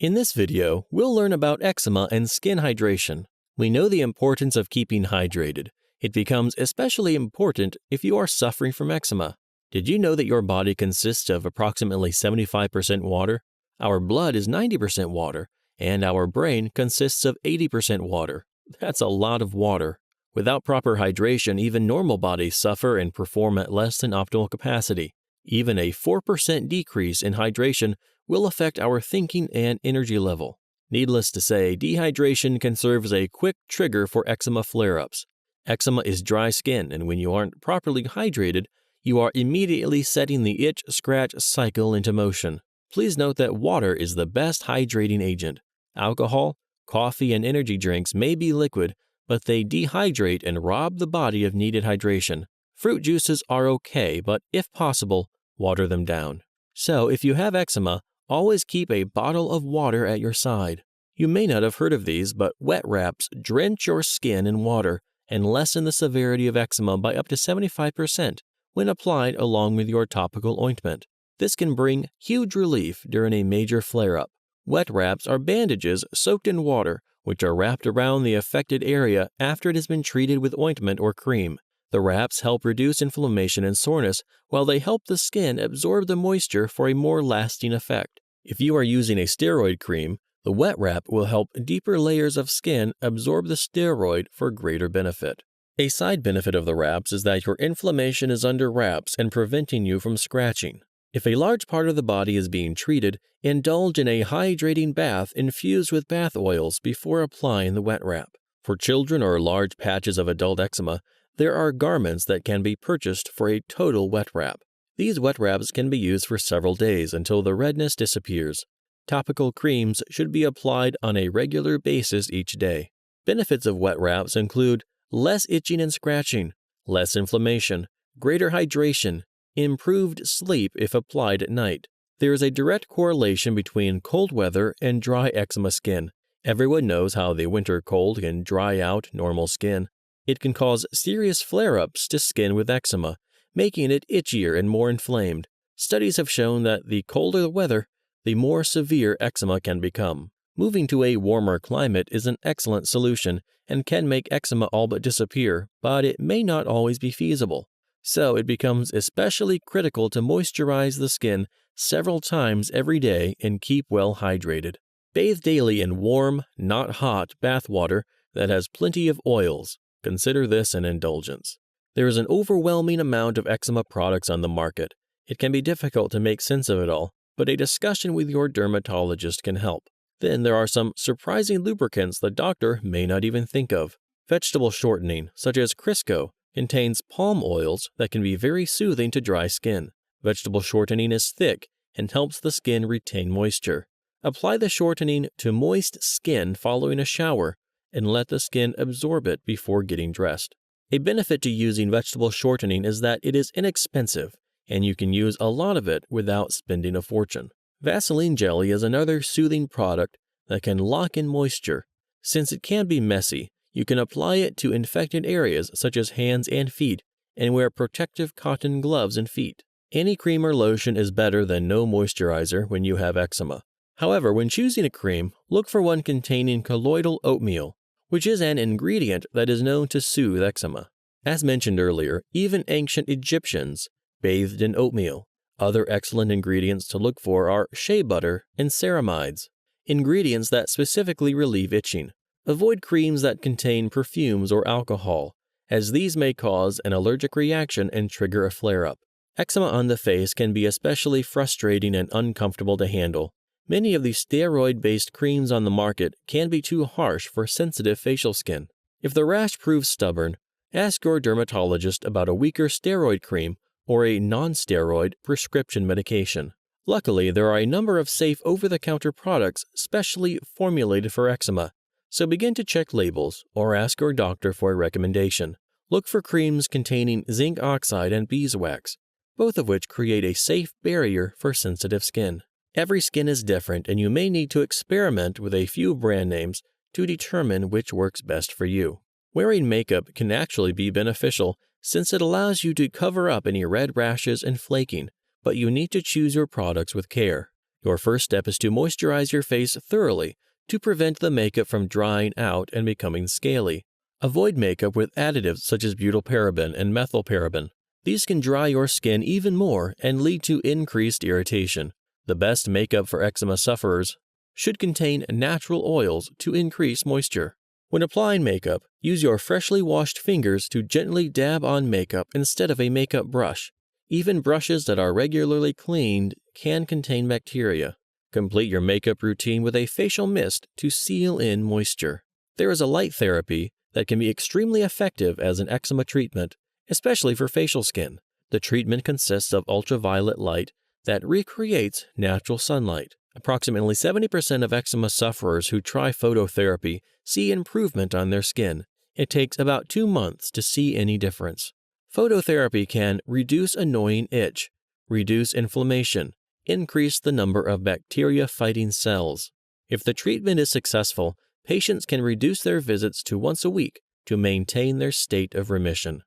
In this video, we'll learn about eczema and skin hydration. We know the importance of keeping hydrated. It becomes especially important if you are suffering from eczema. Did you know that your body consists of approximately 75% water? Our blood is 90% water, and our brain consists of 80% water. That's a lot of water. Without proper hydration, even normal bodies suffer and perform at less than optimal capacity. Even a 4% decrease in hydration will affect our thinking and energy level. Needless to say, dehydration can serve as a quick trigger for eczema flare-ups. Eczema is dry skin, and when you aren't properly hydrated, you are immediately setting the itch-scratch cycle into motion. Please note that water is the best hydrating agent. Alcohol, coffee, and energy drinks may be liquid, but they dehydrate and rob the body of needed hydration. Fruit juices are okay, but if possible, water them down. So if you have eczema, always keep a bottle of water at your side. You may not have heard of these, but wet wraps drench your skin in water and lessen the severity of eczema by up to 75% when applied along with your topical ointment. This can bring huge relief during a major flare-up. Wet wraps are bandages soaked in water, which are wrapped around the affected area after it has been treated with ointment or cream. The wraps help reduce inflammation and soreness, while they help the skin absorb the moisture for a more lasting effect. If you are using a steroid cream, the wet wrap will help deeper layers of skin absorb the steroid for greater benefit. A side benefit of the wraps is that your inflammation is under wraps and preventing you from scratching. If a large part of the body is being treated, indulge in a hydrating bath infused with bath oils before applying the wet wrap. For children or large patches of adult eczema, there are garments that can be purchased for a total wet wrap. These wet wraps can be used for several days until the redness disappears. Topical creams should be applied on a regular basis each day. Benefits of wet wraps include less itching and scratching, less inflammation, greater hydration, improved sleep if applied at night. There is a direct correlation between cold weather and dry eczema skin. Everyone knows how the winter cold can dry out normal skin. It can cause serious flare-ups to skin with eczema, making it itchier and more inflamed. Studies have shown that the colder the weather, the more severe eczema can become. Moving to a warmer climate is an excellent solution and can make eczema all but disappear, but it may not always be feasible. So it becomes especially critical to moisturize the skin several times every day and keep well hydrated. Bathe daily in warm, not hot bath water that has plenty of oils. Consider this an indulgence. There is an overwhelming amount of eczema products on the market. It can be difficult to make sense of it all, but a discussion with your dermatologist can help. Then there are some surprising lubricants the doctor may not even think of. Vegetable shortening, such as Crisco, contains palm oils that can be very soothing to dry skin. Vegetable shortening is thick and helps the skin retain moisture. Apply the shortening to moist skin following a shower and let the skin absorb it before getting dressed. A benefit to using vegetable shortening is that it is inexpensive, and you can use a lot of it without spending a fortune. Vaseline jelly is another soothing product that can lock in moisture. Since it can be messy, you can apply it to infected areas such as hands and feet, and wear protective cotton gloves and feet. Any cream or lotion is better than no moisturizer when you have eczema. However, when choosing a cream, look for one containing colloidal oatmeal, which is an ingredient that is known to soothe eczema. As mentioned earlier, even ancient Egyptians bathed in oatmeal. Other excellent ingredients to look for are shea butter and ceramides, ingredients that specifically relieve itching. Avoid creams that contain perfumes or alcohol, as these may cause an allergic reaction and trigger a flare-up. Eczema on the face can be especially frustrating and uncomfortable to handle. Many of the steroid-based creams on the market can be too harsh for sensitive facial skin. If the rash proves stubborn, ask your dermatologist about a weaker steroid cream or a non-steroid prescription medication. Luckily, there are a number of safe over-the-counter products specially formulated for eczema, so begin to check labels or ask your doctor for a recommendation. Look for creams containing zinc oxide and beeswax, both of which create a safe barrier for sensitive skin. Every skin is different, and you may need to experiment with a few brand names to determine which works best for you. Wearing makeup can actually be beneficial since it allows you to cover up any red rashes and flaking, but you need to choose your products with care. Your first step is to moisturize your face thoroughly to prevent the makeup from drying out and becoming scaly. Avoid makeup with additives such as butylparaben and methylparaben. These can dry your skin even more and lead to increased irritation. The best makeup for eczema sufferers should contain natural oils to increase moisture. When applying makeup, use your freshly washed fingers to gently dab on makeup instead of a makeup brush. Even brushes that are regularly cleaned can contain bacteria. Complete your makeup routine with a facial mist to seal in moisture. There is a light therapy that can be extremely effective as an eczema treatment, especially for facial skin. The treatment consists of ultraviolet light that recreates natural sunlight. Approximately 70% of eczema sufferers who try phototherapy see improvement on their skin. It takes about 2 months to see any difference. Phototherapy can reduce annoying itch, reduce inflammation, increase the number of bacteria-fighting cells. If the treatment is successful, patients can reduce their visits to once a week to maintain their state of remission.